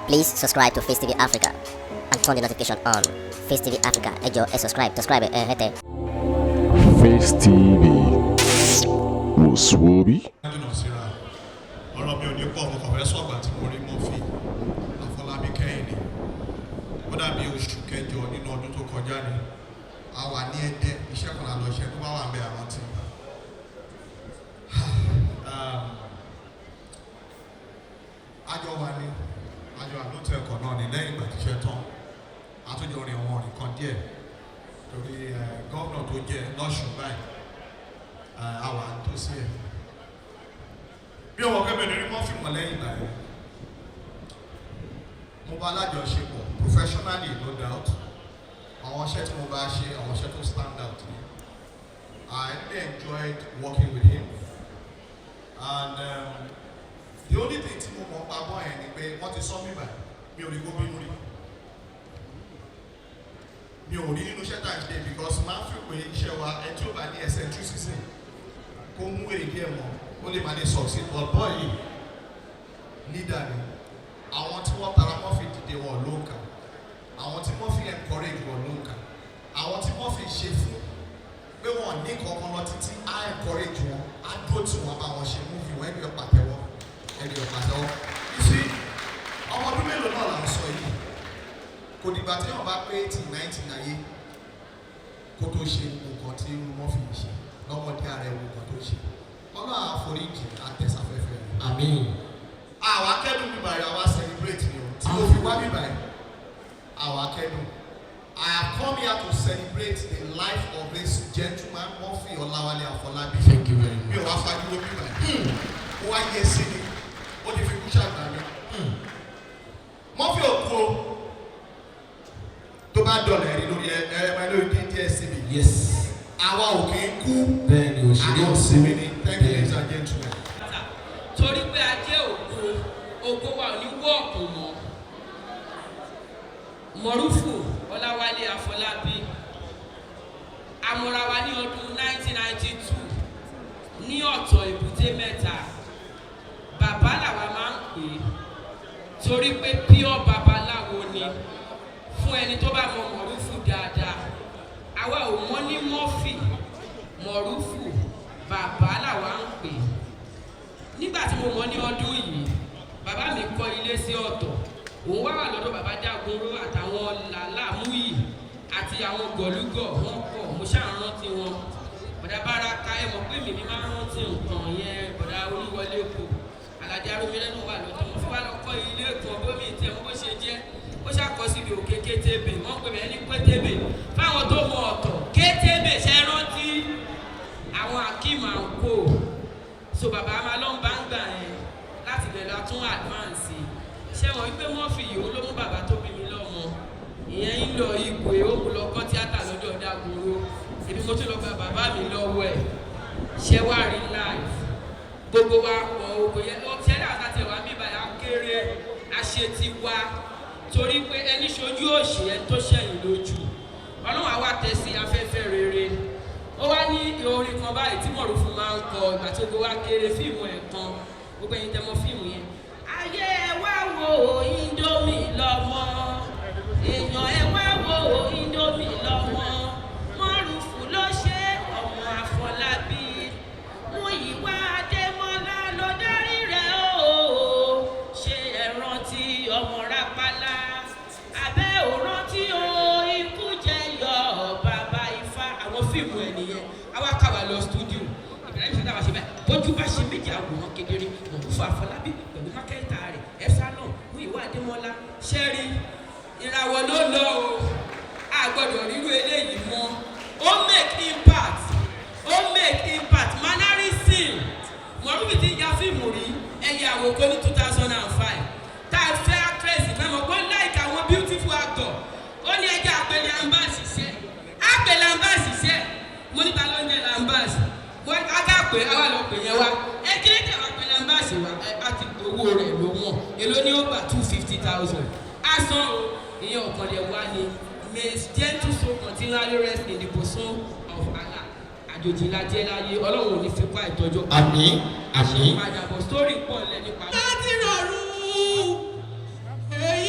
Please subscribe to Facetv Africa and turn the notification on. Facetv Africa, ẹ jọ̀ọ́, subscribe, hete. Face TV was Swoby. Ọ̀rọ̀ mi ò ní pọ̀, mo kàn fẹ́ sọ̀gbà tí mo rí Murphy Afolabi kẹ́yìn ni. Ó dàbí oṣù kẹjọ nínú ọdún tó kọjá ni. A wà ní Ẹdẹ, iṣẹ́ kan lọ iṣẹ́ tó bá wà ń bẹ àwọn tí. Àjọ wa ni, àjọ àlótú ẹ̀kọ́ náà ni lẹ́yìn ìgbà tíṣẹ́ tán. Àtúnjọ rìn àwọn ọ̀rìn kan díẹ̀. Torí gọ́ọ̀nà tó jẹ́ lọ́sùn báyìí, àwa tó sí ẹ̀. Bí ọwọ́ kẹ́bẹ̀ ní Murphy mọ̀ lẹ́yìn ìgbà yẹn, mo bá alájọṣepọ̀ professionally no doubt. Àwọn iṣẹ́ tí mo bá ṣe, àwọn iṣẹ́ tó stand out ni. I really enjoyed working with him, and the only thing tí mo mọ̀ pa bọ́ ẹ̀ ni pé wọ́n ti sọ mí báyìí, mi ò rí kó bínú rí. Mi ò rí nínú iṣẹ́ tá à ń ṣe because máa ń fi pé iṣẹ́ wa ẹ tí ó bá ní eccentricity kó mú èdè ẹ̀ mọ́. Ó lè máa lè succeed, but boy yìí leader ni. Àwọn tí wọ́n tara Murphy dìde wọn ló ń kà, àwọn tí Murphy encourage wọn ló ń kà, àwọn tí Murphy ṣe fún pé wọn ní kankan lọ títí á encourage wọn, á dúró tí wọn bá wọn ṣe movie wọn ẹni ọ̀pàtẹ́wọ́ ẹni ọ̀pàtẹ́wọ́. You see, ọmọ ọdún mélòó náà là ń sọ yìí, kò dìgbà tí wọn bá pé 80-90 láyé kó tó ṣe nǹkan tí Murphy ṣe lọ́mọdé ààrẹ nǹkan tó ṣe. Ọlọ́run àforíjì àtẹ̀sáfẹ́fẹ́. Àmín. Àwa kẹ́dùn bíbá yìí, àwa celebrate ni o. Tí mo fi wá bíbá yìí, àwa kẹ́dùn. I have come here to celebrate the life of this gentleman Murphy Olawale Afolabi. Thank you very much. Mi ò wá fagídó bíbá yìí. Ó wá yẹ sí ni, ó ti fi kú ṣàgbà mi. Murphy ò kú o. Tó bá dọ̀lẹ̀ rí lórí DSTV. Yes. Àwa ò kì í kú. Bẹ́ẹ̀ni òṣèré òsínmi ni. Thank you ladies and gentlemen. Torí pé ajé ògo wa ò ní wọ́ọ̀kù mọ́. Mọ̀rúfù Ọláwálé Afọlábí, amúra wa ní ọdún 1992 ní ọ̀tọ̀ Èbúté Mẹ́ta. Bàbá làwa máa ń pè é torí pé pure babaláwo ni fún ẹni tó bá mọ Mọ̀rúfù dáadáa. Àwa ò mọ̀ ní Murphy, Mọ̀rúfù bàbá làwa ń pè é. Nígbà tí mo mọ̀ ní ọdún yìí, bàbá mi kọ́ ilé sí ọ̀tọ̀. Òun wá wà lọ́dọ̀ bàbá Jágunró àtàwọn làlámúyì àti àwọn gọ̀lúgọ̀ wọn pọ̀. Mo ṣáà rántí wọn. Bọ̀dá Báraka, ẹ mọ̀ pé mi máa ń rántí nǹkan yẹn. Bọ̀dá Olúwọlé kò. Àlàjá Arúmilẹ́nu wà lọ́dọ̀. Mo fi wá lọ kọ́ ilé kan bómi tí ẹ̀ mọ́ bó ṣe jẹ́. Ó ṣàkọ́ síbi òkè Kétébè. Wọ́n pè mí ní Kétébè. Fáwọn tó mọ ọ̀tọ̀, Kétébè ṣe rántí àwọn Akeem and Co. So bàbá máa lọ ń bá ń gbà yẹn láti bẹ̀rẹ̀ látún advance. Ṣé wọ́n wípé Murphy yìí ló mú bàbá tó bí mi lọ́mọ? Ìyẹn ń lọ ipò ó lọ kọ́ tíátà lọ́jọ́ Dágunró. Èmi mo tún lọ gba bàbá mi lọ́wọ́ ẹ̀. Ṣé wá rí live? Gbogbo wa pọ̀ ògbó yẹn. Ṣẹ́lẹ̀ àtàtì ẹ̀wà bíbá yà kéré àṣetì wa. Torí pé ẹni ṣojú òṣì ẹ tó ṣẹ̀yìn lójú. Ọlọ́run àwa tẹ̀ sí afẹ́fẹ́ rere. Ó wá ní orin kan báyìí tí Mọ̀rúfù máa ń kọ ìgbà tí gbogbo wa kéré fíìmù ẹ̀ kan. Gbogbo ẹ̀yin tẹ́ mọ̀ fíìmù yẹn. Ayé ẹ wá wo Indomie lọ́mọ. Èèyàn ẹ wá wo Indomie lọ́mọ. Mọ̀rúfù ló ṣe ọmọ Afọlábí. Múyìwá Adémọ́lá ló dárí rẹ̀ o. Ṣé ẹ rántí ọmọ Rápálá? Abẹ́ ò rántí o, ikú jẹ́ yọ bàbá Ifá. Àwọn fíìmù ẹ̀ nìyẹn. Àwa káwa lọ stúdíò. Ìbẹ̀rẹ̀ ìṣẹ̀dá wa ṣe bẹ́ẹ̀. Bójú bá ṣe méjì àwòrán kedere. Mọ̀rúfù Afọlábí pẹ̀lú mákẹ́tà rẹ̀. Ẹ̀fà náà Múyìwá Adémọ́lá. Ṣẹ́rí ìràwọ̀ ló lọ o. A gbọ́dọ̀ rírú eléyìí mọ́. Ó make impact. Mannerism. Mọ̀rúfù ti ya fíìmù rí ẹ̀yẹ àwòkọ́ ní 2005. Tá a fẹ́ actress mẹ́mọ̀ pé like àwọn beautiful actor. Ó ní ẹjẹ́ àpẹẹrẹ ambas ṣiṣẹ́. Àpẹẹrẹ ambas ṣiṣẹ́. Mo níta ló ń jẹ́ ambas. Wọ́n ká pé àwa lọ pè yẹn wá. Ẹ kí lè tẹ̀wá pẹ̀lú ambas wa. Ẹ bá ti gbowó rẹ̀ ló wọ̀n. Èló ni ó gbà 250,000. Asan o, ìyẹn ọ̀kànlẹ̀ wá ni. May his gentle soul continually rest in the bosom of Allah. Àjòjì la jẹ́ láyé, Ọlọ́run ò ní fi pa ìtọ́jú. Àmín. Àmín. Àjàbọ̀ sítórì pọ̀ lẹ́ nípa. Láti rọrùn èyí.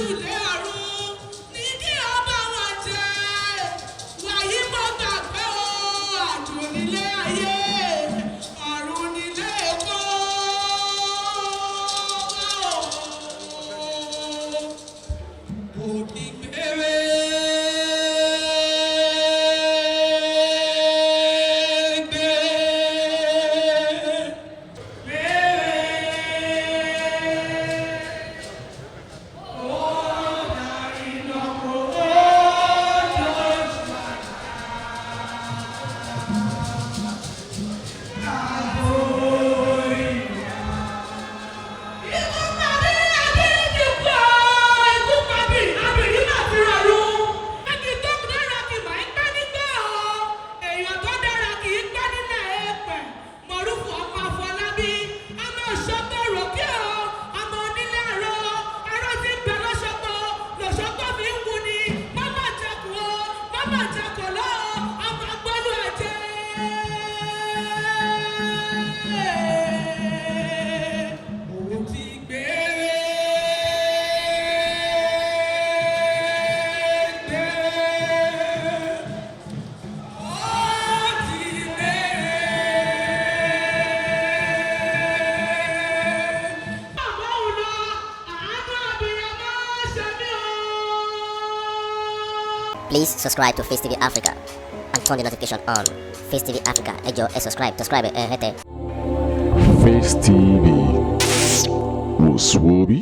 jùlé ọ̀run ní kí ọba wọn jẹ. Wàyí mo gbà pé o, àjò nílé ayé, ọ̀run nílé èkó. Òkè gbére. Please subscribe to Face TV Africa and turn the notification on. Face TV Africa, ẹ jọ̀ọ́ ẹ subscribe ẹ hẹ́tẹ̀. Face TV was Swoby.